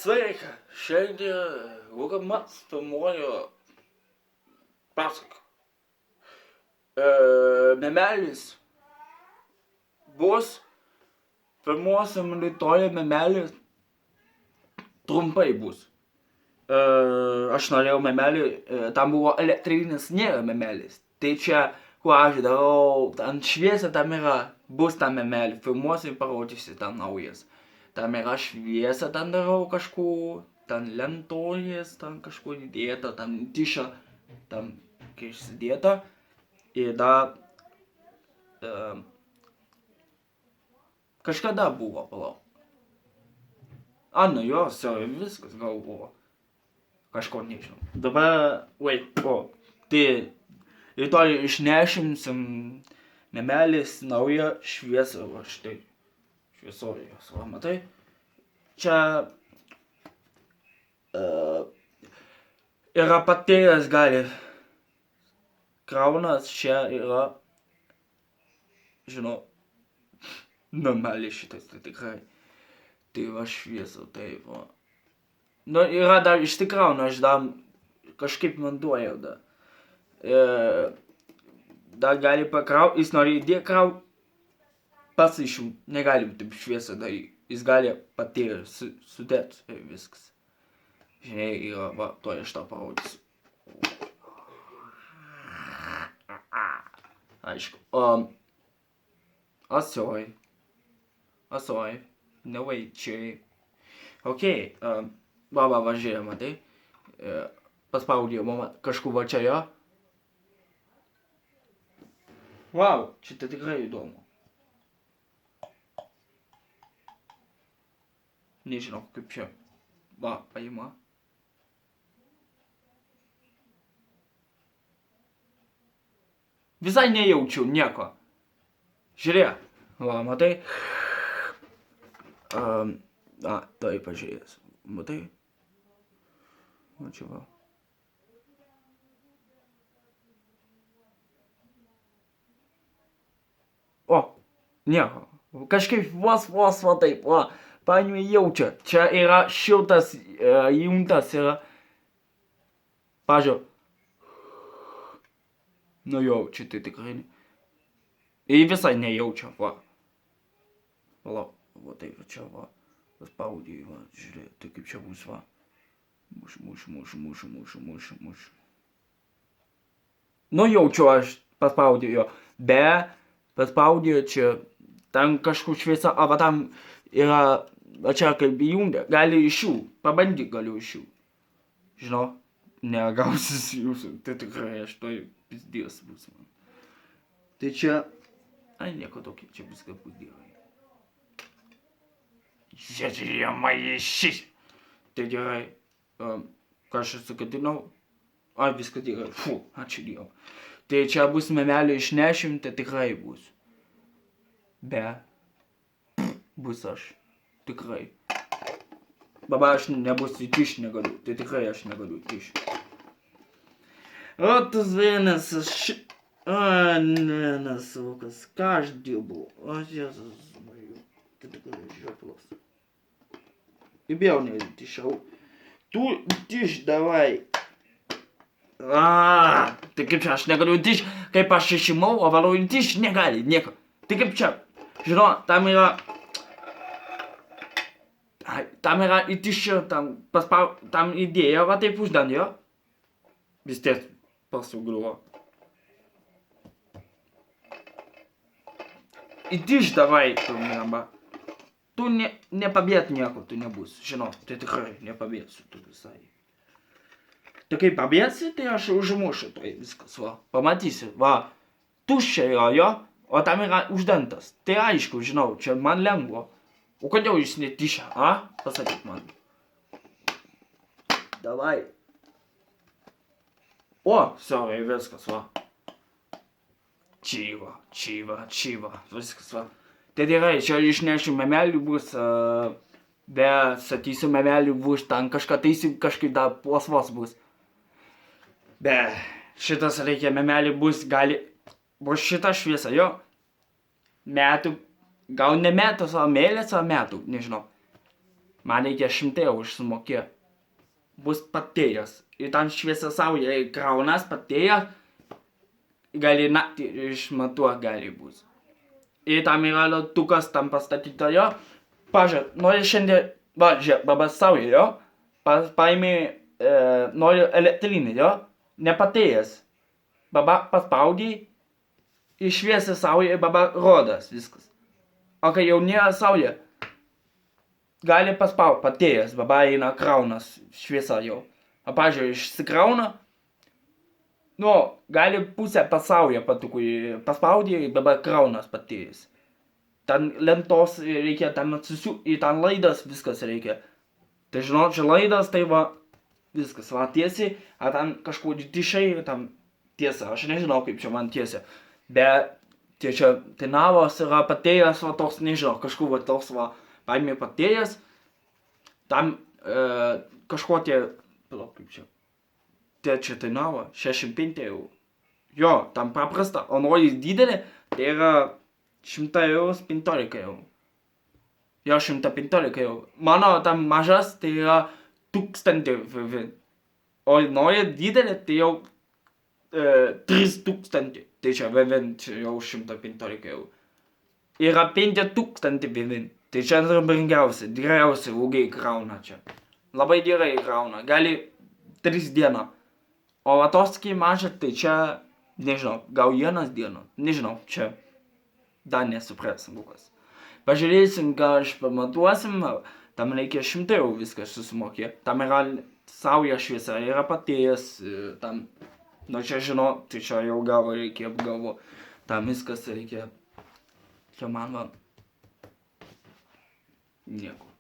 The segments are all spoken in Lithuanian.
Sveika, šiandien Lukas filmuoju pasaką. Memelis bus, filmuosim rytoj memelis, trumpai bus. Aš norėjau memelį, tam buvo elektrinis, nėra memelis. Tai čia, kuo aš darau, ten šviesa tam yra, bus tam memelį, filmuosim, parodysi ten naujas. Tam yra šviesa, ten darau kažko, ten lentojas, ten kažko įdėta, ten tiša, ten kai išsidėta. Ir dar kažkada buvo, palauk. Nu jo, viskas gal buvo. Kažko nežinau. Dabar, tai rytoj išnešimsim memelis naują šviesą, va štai. Šviesorijos, va matai. Čia yra baterijos gali. Kraunas čia yra, žinau, normaliai šitas, tai tikrai. Tai va šviesa, tai va. Nu, yra dar išsikrauna, aš dar kažkaip montuoju dar. Dar gali pakraut, jis nori įdėti kraut, pats iš jų negali būti šviesa, tai jis gali patėti, sudėti ir viskas. Žinai, yra, va, to aš tau parodysiu. Aišku. Asoj, nevaičiai. Okei, va, žiūrėjau, matai. Paspaudėjau, mama, kažkur va čia jo. Vau, šitą tikrai įdomu. Nežinau, kaip čia. Va, paima. Visai nejaučiu nieko. Žiūrėk. Va, matai. Tai pažiūrės. Matai? Va čia va. Nieko. Kažkaip vos va taip, va. Paėmė jaučia. Čia yra šiltas, įjungtas yra. Pažiūrėjau. Nu jaučia, tai tikrai. Ir visai nejaučia, va. Palauk, va taip, čia va. Paspaudėjau, va, žiūrėk, tai kaip čia bus, va. Muš. Nu jaučiu, aš paspaudėjau, paspaudėjau čia. Ten kažkur šviesa, va tam yra, va čia kaip įjungia, gali iš jų, pabandyk galiu iš jų. Žinau, negausis jūsų, tai tikrai aš toj pizdės bus man. Tai čia, nieko tokio, čia viskas bus gerai. Žiūrėjama į šis. Tai gerai, ką aš sugadinau, viskas gerai, ačiū Dievui. Tai čia bus memelį išnešim, tai tikrai bus. Bus aš, tikrai. Baba, aš nebus įtiš negaliu, tai tikrai aš negaliu įtiš. O tas vienas, nesaukas, ką aš dirbu, Jėzus Marija, tai tikrai žioplas. Įbėjau neįtišau. Tu įtiš, davai. Tai kaip čia aš negaliu įtiš, kaip aš išimau, o vėliau įtiš negali, nieko. Tai kaip čia. Žinau, tam yra įtišė, tam idėja, va taip uždandėjo. Vis tiek pasugriuvo. Įtiš davai, tu neba. Tu nepabėt nieko, tu nebus. Žinau, tai tikrai nepabėsiu tu visai. Tai kai pabėsi, tai aš užmušiu tai viskas, va. Pamatysi, va. Tuščia yra jo. O tam yra uždantas. Tai aišku, žinau, čia man lengvo. O kodėl jis netyšia, Pasakyk man. Davai. Sorry, viskas, va. Čyva. Viskas, va. Tai gerai, čia išnešiu memelį bus, sakysiu memelį bus, ten kažką taisim, kažkaip dar vos bus. Šitas reikia memelį bus, gali. Bus šitą šviesą, jo. Metų, gal ne metų, o mėnesio metų, nežinau. man reikia 100 eurų sumokėti. Bus patėjęs. Ir ten šviesa saulė, kraunas patėjęs, gali naktį išmatuoti gali bus. Ir tam yra latukas tam pastatyta jo. Pažiūrėk, nori šiandien, va, žiūrėk, dabar saulė, jo. Paimi, nori elektrinį, jo. Nepatėjęs. Baba paspaudį, išviesi saulė, baba rodas viskas. O kai jau nėra saulė, gali paspaudti, patėjęs, baba eina kraunas šviesa jau. O pažiūrėk, išsikrauna, nu, gali pusę pasaulio patukui paspaudį, baba kraunas patėjęs. Ten lentos reikia, ten atsisiūti, ten laidas viskas reikia. Tai žinot, čia laidas, tai va, viskas, va, tiesiai, ar ten kažkur tišai, tam tiesa, aš nežinau kaip čia man tiesa. Bet tai čia, tai navas yra patėjęs, va, toks, nežinau, kažkur va, toks, va, paėmė patėjęs, tam kažko tie, palauk, kaip čia, tai čia tai nava, 65 eurų. Jo, tam paprasta, o nori didelė, tai yra 100 eurų, 15 eurų. Jo, 115 eurų. Mano tam mažas, tai yra 1000. O nori didelė, tai jau 3000. Tai čia vien čia jau 115 eurų. Yra 5000 vien. Tai čia yra brangiausia, geriausia ilgai krauna čia. Labai gerai krauna, gali 3 dieną. O atostogį mažą, tai čia, nežinau, gal 1 dieną. Nežinau, čia dar nesuprasim lukas. Pažiūrėsim, gal aš pamatuosim, tam reikia 100 eurų viskas susimokėti. Tam yra saulė šviesa, yra patėjęs, tam, nu čia žinot, tai čia jau gal reikia apgalvo, tam viskas reikia. Čia man va, nieko.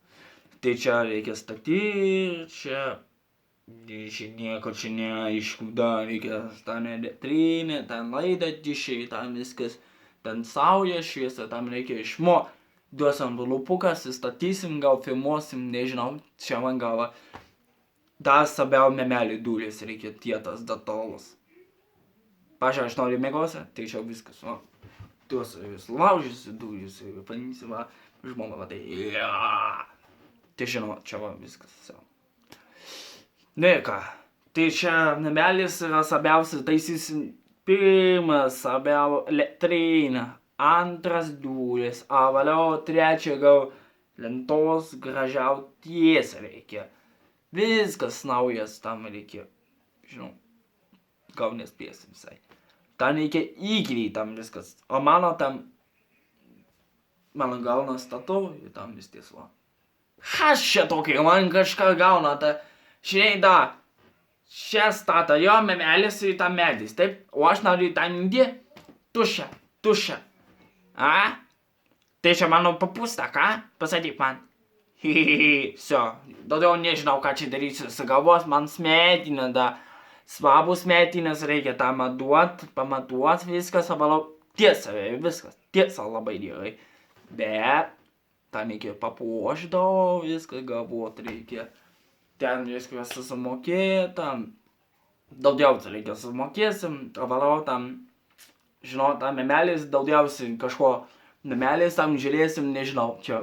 Tai čia reikia statyti, čia nieko čia neaišku, dar reikia ten elektrinė, ten laida tišiai, ten viskas, ten saulė šviesa, tam reikia išmokti. Duosim lupukas, įstatysim, gal filmuosim, nežinau, čia man galva. Dar sabiau memelį dūrės reikia tietas datolas. Pažiūrėjau, aš noriu mėgosiu, tai čia viskas, o. Tuos vis laužysiu, dūrėsiu, panysiu, va, žmona, va, tai, tai žinau, čia va, viskas, jau. Nu ir ką, tai čia memelis yra sabiausia, taisysim pirmas, sabiau elektrinę. Antras dūris, a valiau, trečia gal lentos gražiau tiesa reikia. Viskas naujas tam reikia. Žinau, gal nespėsim visai. Tam reikia įgriai tam viskas. O mano tam, mano gauna statau ir tam vis tiesva. Kas čia tokia, man kažką gauna, ta, žinai, da, čia stata jo memelis ir tam medis, taip? O aš noriu tam indį, tušia, tušia. A? Tai čia mano papusta, ką? Pasakyk man. Hihihi, sio. Daugiau nežinau, ką čia darysiu. Sugalvos man smetinę, da. Svarbus smetinės reikia tą pamatuot viskas, valau. Tiesa, viskas. Tiesa labai gerai. Bet, ten reikia papuošdavo, viskas galvot reikia. Ten viskas susimokėt, tam. Daugiausia reikia sumokėsim, valau tam. Žinau, tam memelis daugiausiai kažko memelis tam žiūrėsim, nežinau, čia.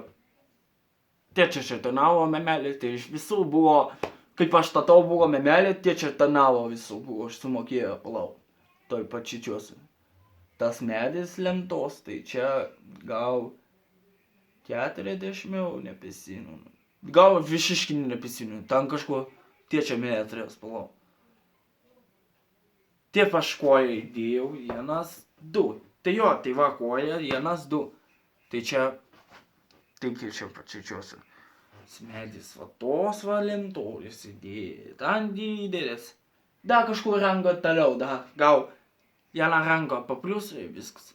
Tie čia tarnavo memelis, tai iš visų buvo, kaip aš statau buvo memelis, tie čia tarnavo visų buvo, aš sumokėjau, palau. Toj pačičiuosi. Tas medis lentos, tai čia gal 40 eurų neprisimenu. Gal visiškai neprisimenu, ten kažko tie čia metras, palau. Tie paškoja įdėjau, 1, 2. Tai jo, tai va koja, 1, 2. Tai čia, tai čia pačičiuosi. Smedis va tos va lentoris įdėjai, ten didelis. Dar kažkur rango toliau, dar gal 1 rango papliusai viskas.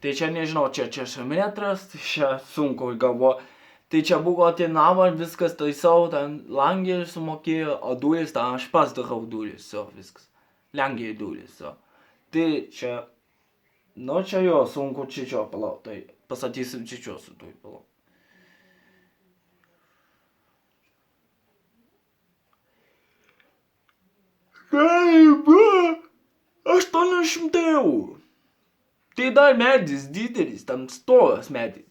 Tai čia nežinau, čia metras, tai čia sunku galvo. Tai čia buvo atinavo, viskas taisau, ten langį sumokėjo, o dūris, ten aš pats darau dūris, jo, viskas. Lengiai dūris, jo. Tai čia, nu čia jo, sunku čičio palauk, tai pasakysim čičio su tui palauk. Kaip, 800 eurų. Tai dar medis didelis, tam storas medis.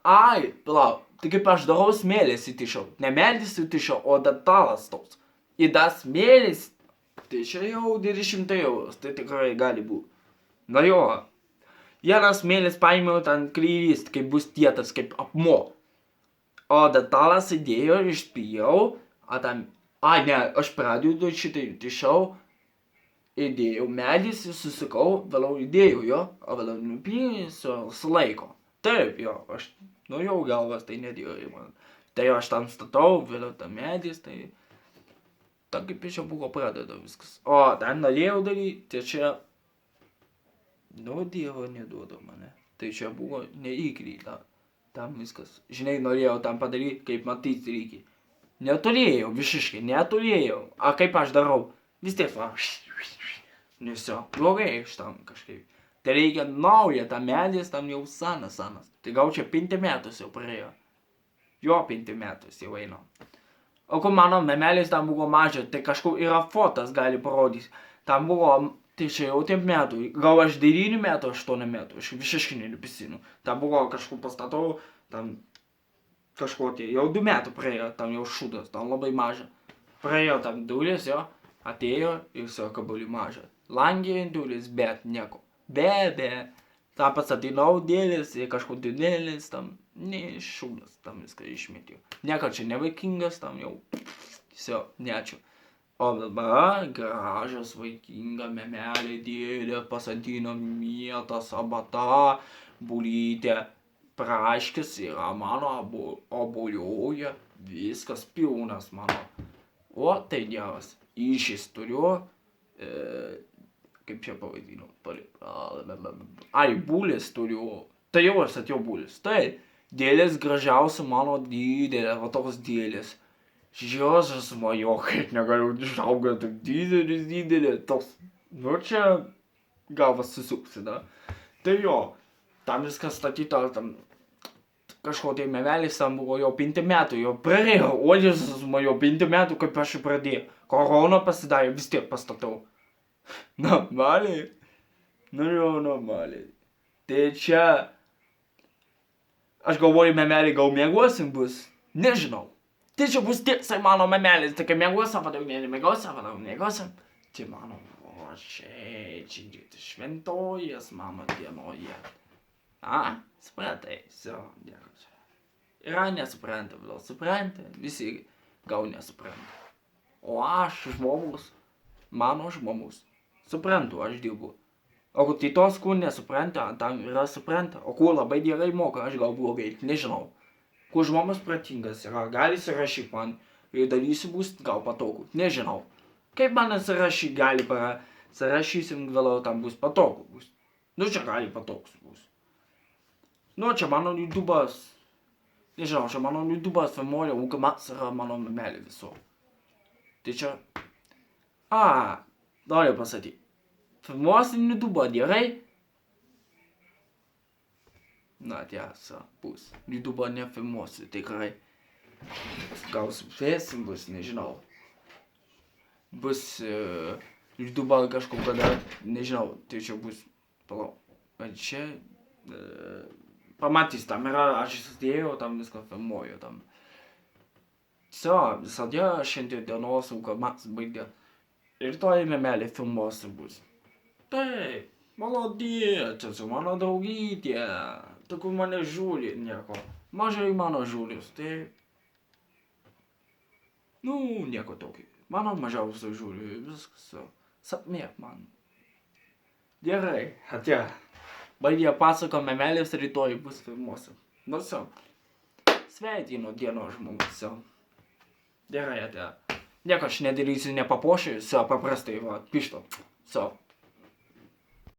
Palauk, tai kaip aš darau smėlis įtišau. Ne medis įtišau, o detalas toks. Ir dar smėlis, tai čia jau 200 eurų, tai tikrai gali būti. Na jo, vienas smėlis paėmiau ten kreivys, kaip bus kietas, kaip akmuo. O detalas įdėjau, išpijau, aš pradedu šitai įtišau. Įdėjau medis, susikau, vėliau įdėjau jo, o vėliau nupysiu, sulaiko. Taip, jo, aš nuėjau galvas, tai nedėjau man. Tai aš tam statau, vėliau tam medis, tai kaip iš čia buvo pradeda viskas. O ten norėjau daryti, tai čia, Dievo neduoda mane. Tai čia buvo neįkryta, tam viskas. Žinai, norėjau tam padaryti, kaip matyti reikia. Neturėjau, visiškai, neturėjau. A kaip aš darau? Vis tiek, Nesio, blogai iš tam kažkaip. Tai reikia naują, tam medis, tam jau senas. Tai gal čia 5 metus jau praėjo. Jo, 5 metus jau eina. O kur mano memelis tam buvo mažas, tai kažkur yra fotas gali parodyti. Tam buvo, tai čia jau tiek metų. Gal aš 9 metų, 8 metų, aš visiškai neprisimenu. Tam buvo kažkur pastatau, tam kažko tai, jau 2 metų praėjo, tam jau šūdas, tam labai maža. Praėjo tam dulis, jo. Atėjo ir sako, kabulį mažą. Langė dulis, bet nieko. Ta pasatinau dėlis ir kažkur didelis, tam šūdas, tam viską išmetėjau. Nieko čia nevaikingas, tam jau, neačiū. O dabar gražios vaikinga memelė dėlė, pasatino mėtas, abata, bulytė, praškis yra mano, obuolioja, viskas pilnas mano. O tai dievas. Išis turiu, kaip čia pavadinu, bulis turiu, tai jau aš atėjau bulis, tai dėlės gražiausia mano didelė, va toks dėlės, Žiozas majo, kaip negaliu išauga, taip didelė, toks, nu čia galvas susuksi, da, tai jo, tam viskas statyta, tam kažko tai memelis tam buvo jau 5 metų, jau praėjo, o Jėzus majo 5 metų, kaip aš jį pradėjau. Korona pasidarė, vis tiek pastatau. Normaliai. Nu jau normaliai. Tai čia, aš galvoju, memelį gal mėgosim bus, nežinau. Tai čia bus tiksai mano memelis, tai kai mėgosim, vadau, mėgosim. Tai mano, čia šventojas mano dienoje. Supratai, yra nesupranta, vėl supranta, visi gal nesupranta. O aš žmogus, mano žmogus, suprantu, aš dirbu. O kitos, kur nesupranta, tam yra supranta. O kur labai gerai moka, aš gal blogai, nežinau. Kur žmogus pratingas yra, gali surašyti man ir darysi bus gal patogu, nežinau. Kaip man surašyti gali, surašysim vėliau tam bus patogu. Nu čia gali patogus bus. Nu čia mano YouTube'as, nežinau, čia mano YouTube'as filmuoja, ūkimas yra mano memelė viso. Tai čia, noriu pasakyti, filmuosim YouTube'ą gerai? Na tiesa, bus, YouTube'ą nefilmuosiu tikrai. Gal spėsim bus, nežinau. Bus YouTube'ą kažkur kada, nežinau, tai čia bus, palauk, čia... Pamatys, tam yra, aš įsidėjau, tam viską filmuoju, tam. Visada šiandien dienos ūkimas baigė. Ir toj memelė filmuosi bus. Taip, mano dėčias, mano draugytė, tokių mane žiūri, nieko. Mažai mano žiūris, tai... Nu, nieko tokio. Mano mažiausiai žiūri, viskas. Sapnėk man. Gerai, atėjo. Baigė pasako memelės, rytoj bus filmuosim. Nu, sveikinu dienos žmogus, Gerai, atėjo. Nieko aš nedarysiu, nepapuošiu, paprastai, pišto.